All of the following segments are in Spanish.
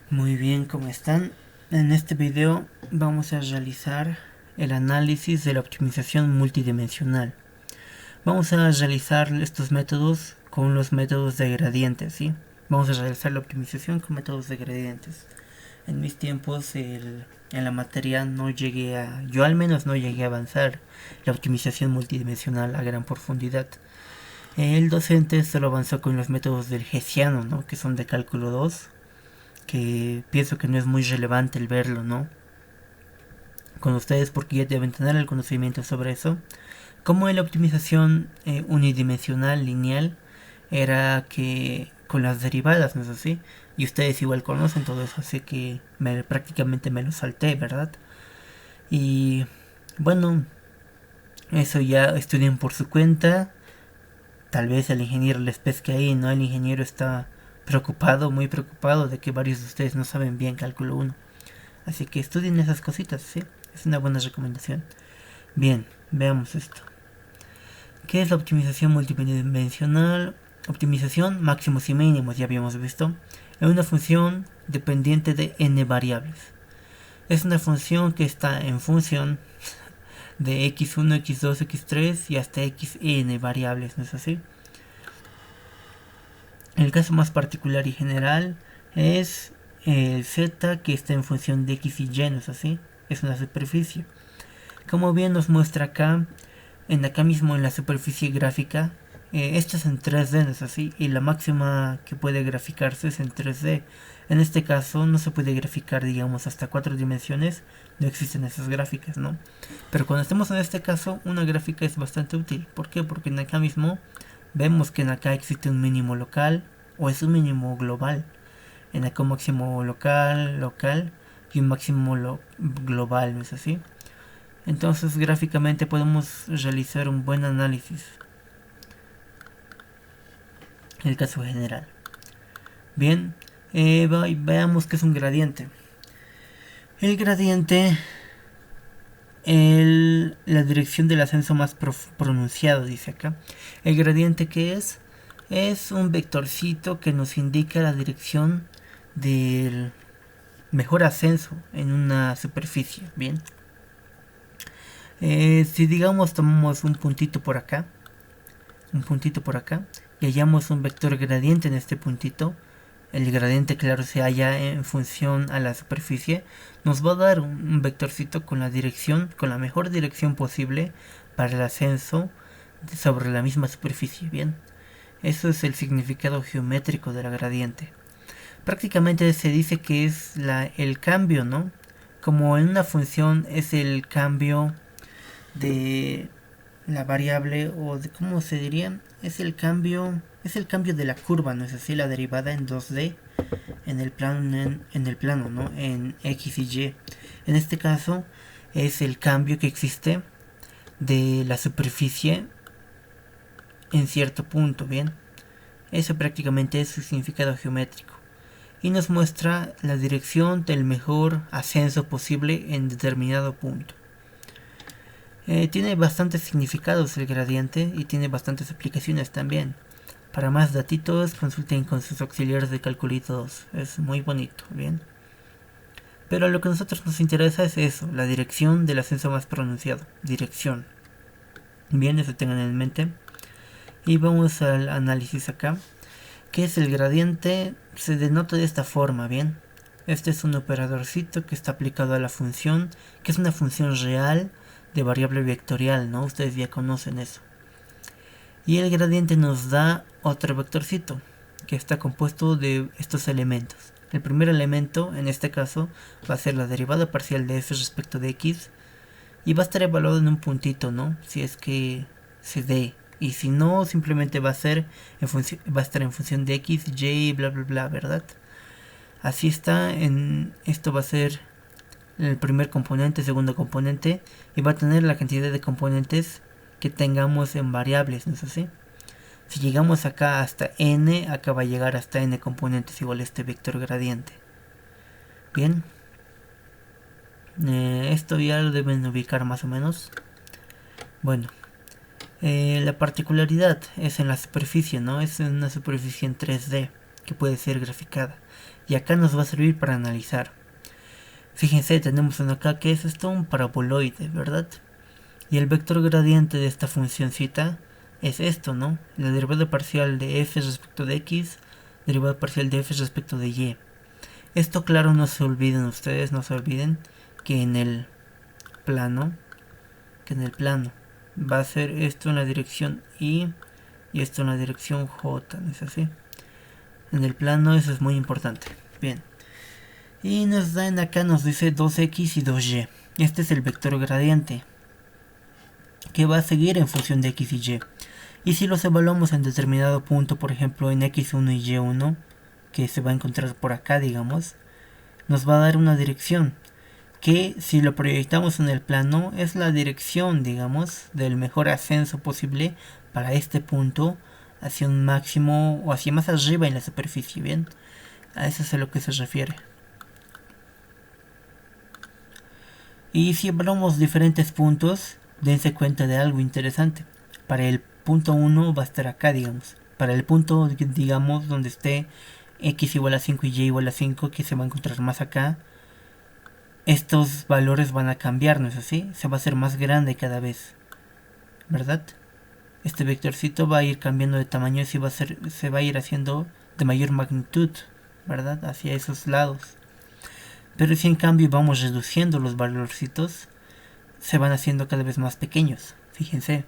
Muy bien, ¿cómo están? En este video vamos a realizar el análisis de la optimización multidimensional. Vamos a realizar estos métodos con los métodos de gradientes, ¿sí? Vamos a realizar la optimización con métodos de gradientes. En mis tiempos en la materia no llegué a, yo al menos no llegué a avanzar la optimización multidimensional a gran profundidad. El docente solo avanzó con los métodos del Hessiano, ¿no? Que son de cálculo 2, que pienso que no es muy relevante el verlo, ¿no? Con ustedes porque ya deben tener el conocimiento sobre eso. Como en la optimización unidimensional lineal era que con las derivadas, ¿no es así? Y ustedes igual conocen todo eso, así que prácticamente me lo salté, ¿verdad? Y bueno, eso ya estudian por su cuenta. Tal vez el ingeniero les pesque ahí, ¿no? El ingeniero está preocupado, muy preocupado de que varios de ustedes no saben bien cálculo uno. Así que estudien esas cositas, ¿sí? Es una buena recomendación. Bien, veamos esto. ¿Qué es la optimización multidimensional? Optimización máximos y mínimos, ya habíamos visto. Es una función dependiente de n variables. Es una función que está en función de x1, x2, x3 y hasta xn variables, ¿no es así? El caso más particular y general es el z que está en función de x y y, ¿no es así? Es una superficie. Como bien nos muestra acá, acá mismo en la superficie gráfica, esta es en 3D, ¿no es así? Y la máxima que puede graficarse es en 3D. En este caso no se puede graficar, digamos, hasta 4 dimensiones, no existen esas gráficas, ¿no? Pero cuando estemos en este caso, una gráfica es bastante útil. ¿Por qué? Porque en acá mismo vemos que en acá existe un mínimo local o es un mínimo global. En acá un máximo local y un máximo global, ¿no es así? Entonces gráficamente podemos realizar un buen análisis. En el caso general. Bien, veamos qué es un gradiente. El gradiente, la dirección del ascenso más pronunciado, dice acá. El gradiente, ¿qué es? Es un vectorcito que nos indica la dirección del mejor ascenso en una superficie. Bien. Si digamos tomamos un puntito por acá y hallamos un vector gradiente en este puntito, el gradiente claro se halla en función a la superficie, nos va a dar un vectorcito con la dirección, con la mejor dirección posible para el ascenso sobre la misma superficie. Bien, eso es el significado geométrico de la gradiente. Prácticamente se dice que es el cambio, ¿no? Como en una función es el cambio de la variable, o de cómo se diría, es el cambio de la curva, no es así, la derivada en 2D en el plano, en el plano, ¿no? En x y y. En este caso es el cambio que existe de la superficie en cierto punto. Bien, eso prácticamente es su significado geométrico y nos muestra la dirección del mejor ascenso posible en determinado punto. Tiene bastantes significados el gradiente y tiene bastantes aplicaciones también. Para más datitos consulten con sus auxiliares de calculito 2. Es muy bonito, bien. Pero lo que a nosotros nos interesa es eso, la dirección del ascenso más pronunciado. Dirección. Bien, eso tengan en mente. Y vamos al análisis acá. ¿Qué es el gradiente? Se denota de esta forma, bien. Este es un operadorcito que está aplicado a la función, que es una función real de variable vectorial, ¿no? Ustedes ya conocen eso. Y el gradiente nos da otro vectorcito, que está compuesto de estos elementos. El primer elemento, en este caso, va a ser la derivada parcial de f respecto de x, y va a estar evaluado en un puntito, ¿no? Si es que se dé. Y si no, simplemente va a estar en función de x, y, bla, bla, bla, ¿verdad? Así está. Esto va a ser el primer componente, segundo componente, y va a tener la cantidad de componentes que tengamos en variables, ¿no es así? Si llegamos acá hasta n, acá va a llegar hasta n componentes igual a este vector gradiente. Bien. Esto ya lo deben ubicar más o menos. Bueno. La particularidad es en la superficie, ¿no? Es en una superficie en 3D. que puede ser graficada. Y acá nos va a servir para analizar. Fíjense, tenemos uno acá que es esto, un paraboloide, ¿verdad? Y el vector gradiente de esta funcióncita es esto, ¿no? La derivada parcial de f respecto de x, derivada parcial de f respecto de y. Esto, claro, no se olviden ustedes, no se olviden que en el plano va a ser esto en la dirección y esto en la dirección j, ¿no es así? En el plano eso es muy importante. Bien. Y nos dan acá, nos dice 2x y 2y. Este es el vector gradiente que va a seguir en función de x y y. Y si los evaluamos en determinado punto, por ejemplo en x1 y y1, que se va a encontrar por acá, digamos, nos va a dar una dirección que, si lo proyectamos en el plano, es la dirección, digamos, del mejor ascenso posible para este punto hacia un máximo o hacia más arriba en la superficie. Bien, a eso es a lo que se refiere. Y si evaluamos diferentes puntos, dense cuenta de algo interesante. Para el punto 1 va a estar acá, digamos. Para el punto, digamos, donde esté x igual a 5 y y igual a 5, que se va a encontrar más acá, estos valores van a cambiar, ¿no es así? Se va a hacer más grande cada vez, ¿verdad? Este vectorcito va a ir cambiando de tamaño y se va a ir haciendo de mayor magnitud, ¿verdad? Hacia esos lados. Pero si en cambio vamos reduciendo los valorcitos, se van haciendo cada vez más pequeños, fíjense.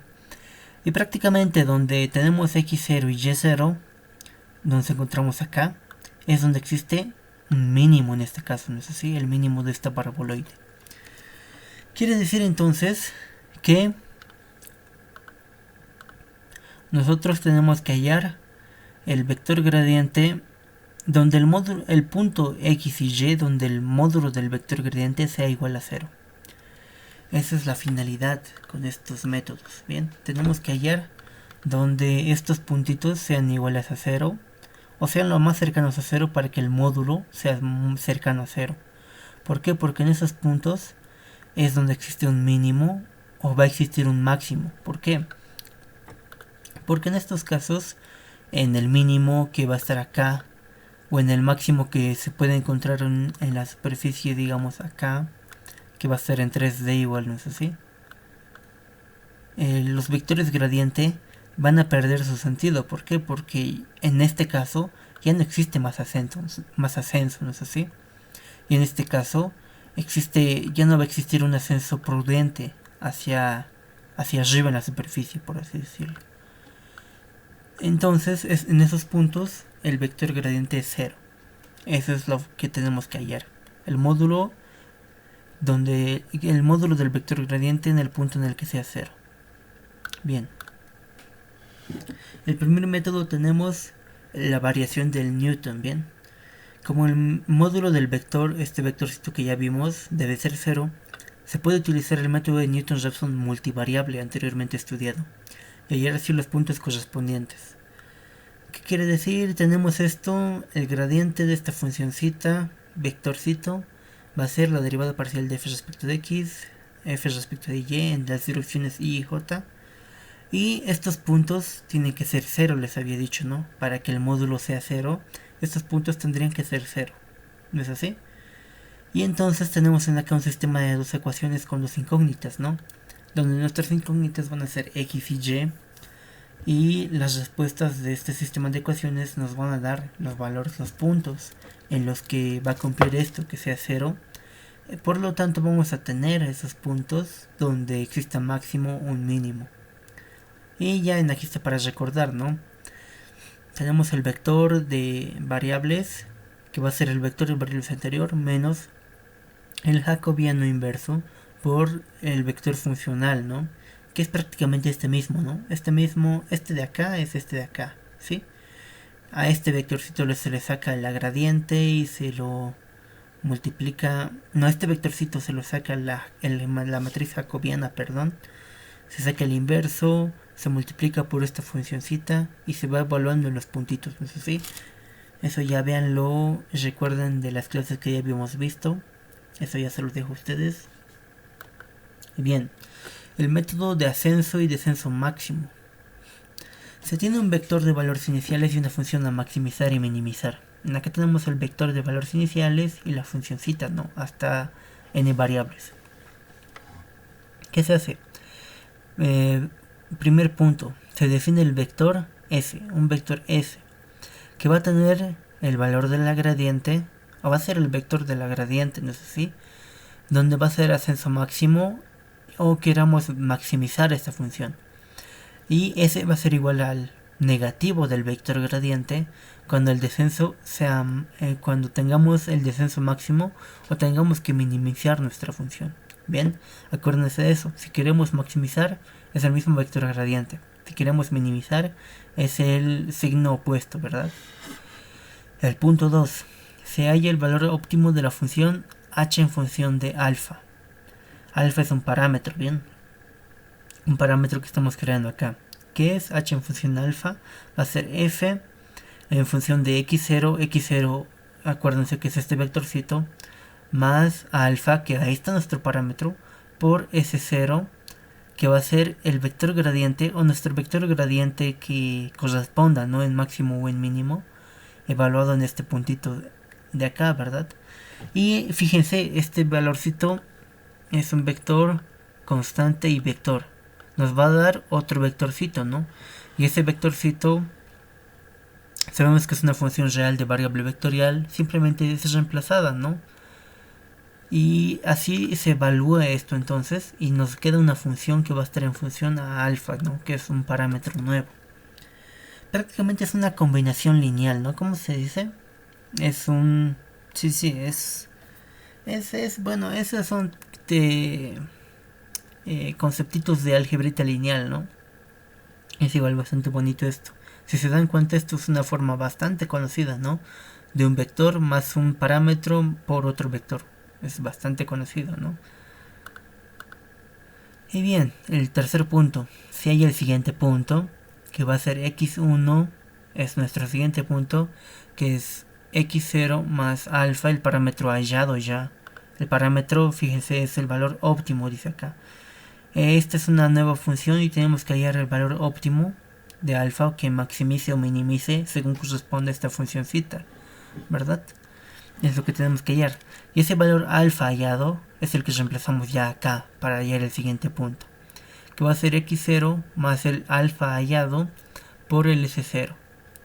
Y prácticamente donde tenemos x0 y y0, donde nos encontramos acá, es donde existe un mínimo en este caso, ¿no es así? El mínimo de esta paraboloide. Quiere decir entonces que nosotros tenemos que hallar el vector gradiente donde el punto x y y, donde el módulo del vector gradiente sea igual a 0. Esa es la finalidad con estos métodos. Bien, tenemos que hallar donde estos puntitos sean iguales a 0, o sean lo más cercanos a 0 para que el módulo sea cercano a 0. ¿Por qué? Porque en esos puntos es donde existe un mínimo o va a existir un máximo. ¿Por qué? Porque en estos casos, en el mínimo que va a estar acá, o en el máximo que se puede encontrar en la superficie, digamos acá, que va a ser en 3D igual, ¿no es así? Los vectores gradiente van a perder su sentido. ¿Por qué? Porque en este caso ya no existe más ascenso, ¿no es así? Y en este caso ya no va a existir un ascenso prudente hacia arriba en la superficie, por así decirlo. Entonces, en esos puntos el vector gradiente es 0. Eso es lo que tenemos que hallar. El módulo del vector gradiente en el punto en el que sea 0. Bien. El primer método tenemos la variación del Newton, bien. Como el módulo del vector, este vectorcito que ya vimos, debe ser 0, se puede utilizar el método de Newton-Raphson multivariable anteriormente estudiado y hallar así los puntos correspondientes. ¿Qué quiere decir? Tenemos esto, el gradiente de esta funcioncita, vectorcito, va a ser la derivada parcial de f respecto de x, f respecto de y en las direcciones y j. Y estos puntos tienen que ser 0, les había dicho, ¿no? Para que el módulo sea 0, estos puntos tendrían que ser 0. ¿No es así? Y entonces tenemos acá un sistema de dos ecuaciones con dos incógnitas, ¿no? Donde nuestras incógnitas van a ser x y y. Y las respuestas de este sistema de ecuaciones nos van a dar los valores, los puntos en los que va a cumplir esto, que sea 0. Por lo tanto vamos a tener esos puntos donde exista máximo o un mínimo. Y ya aquí está para recordar, ¿no? Tenemos el vector de variables, que va a ser el vector de variables anterior, menos el jacobiano inverso por el vector funcional, ¿no? Que es prácticamente este mismo, ¿no? Este de acá es este de acá, ¿sí? A este vectorcito se le saca la gradiente y se lo multiplica. No, a este vectorcito se lo saca la matriz jacobiana, perdón. Se saca el inverso, se multiplica por esta funcioncita y se va evaluando en los puntitos, ¿no es así? Eso ya véanlo, recuerden de las clases que ya habíamos visto. Eso ya se los dejo a ustedes. Bien, el método de ascenso y descenso máximo. Se tiene un vector de valores iniciales y una función a maximizar y minimizar. Acá tenemos el vector de valores iniciales y la funcioncita, ¿no? Hasta n variables. ¿Qué se hace? Primer punto, se define el vector S, un vector S, que va a tener el valor de la gradiente, o va a ser el vector de la gradiente, no sé si, donde va a ser ascenso máximo o queramos maximizar esta función. Y ese va a ser igual al negativo del vector gradiente cuando el descenso sea cuando tengamos el descenso máximo o tengamos que minimizar nuestra función. Bien, acuérdense de eso. Si queremos maximizar es el mismo vector gradiente. Si queremos minimizar es el signo opuesto, ¿verdad? El punto 2. Se halla el valor óptimo de la función h en función de alfa. Alfa es un parámetro, ¿bien? Un parámetro que estamos creando acá. ¿Qué es h en función de alfa? Va a ser f en función de x0, x0, acuérdense que es este vectorcito, más alfa, que ahí está nuestro parámetro, por s0, que va a ser el vector gradiente, o nuestro vector gradiente que corresponda, ¿no? En máximo o en mínimo, evaluado en este puntito de acá, ¿verdad? Y fíjense, este valorcito es un vector constante y vector. Nos va a dar otro vectorcito, ¿no? Y ese vectorcito sabemos que es una función real de variable vectorial, simplemente es reemplazada, ¿no? Y así se evalúa esto entonces y nos queda una función que va a estar en función a alfa, ¿no? Que es un parámetro nuevo. Prácticamente es una combinación lineal, ¿no? ¿Cómo se dice? Es un... Sí, es bueno, esos son conceptitos de algebrita lineal, ¿no? Es igual bastante bonito esto. Si se dan cuenta, esto es una forma bastante conocida, ¿no? De un vector más un parámetro por otro vector. Es bastante conocido, ¿no? Y bien, el tercer punto. Si hay el siguiente punto, que va a ser x1, es nuestro siguiente punto, que es x0 más alfa, el parámetro hallado ya. El parámetro, fíjense, es el valor óptimo, dice acá. Esta es una nueva función y tenemos que hallar el valor óptimo de alfa que maximice o minimice según corresponde a esta funcioncita, ¿verdad? Es lo que tenemos que hallar. Y ese valor alfa hallado es el que reemplazamos ya acá para hallar el siguiente punto, que va a ser x0 más el alfa hallado por el s0.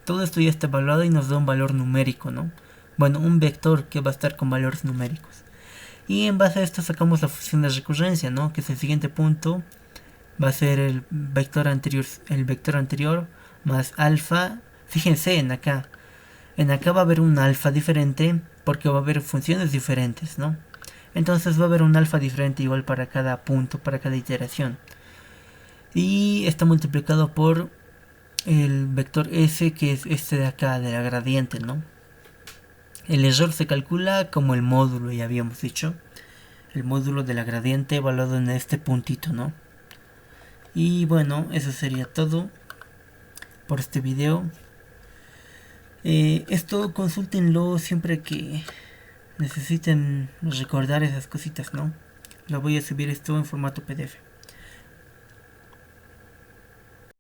Todo esto ya está evaluado y nos da un valor numérico, ¿no? Bueno, un vector que va a estar con valores numéricos. Y en base a esto sacamos la función de recurrencia, ¿no? Que es el siguiente punto. Va a ser el vector anterior más alfa. Fíjense en acá. En acá va a haber un alfa diferente porque va a haber funciones diferentes, ¿no? Entonces va a haber un alfa diferente igual para cada punto, para cada iteración. Y está multiplicado por el vector s, que es este de acá, de la gradiente, ¿no? El error se calcula como el módulo, ya habíamos dicho. El módulo de la gradiente evaluado en este puntito, ¿no? Y bueno, eso sería todo por este video. Esto consúltenlo siempre que necesiten recordar esas cositas, ¿no? Lo voy a subir esto en formato PDF.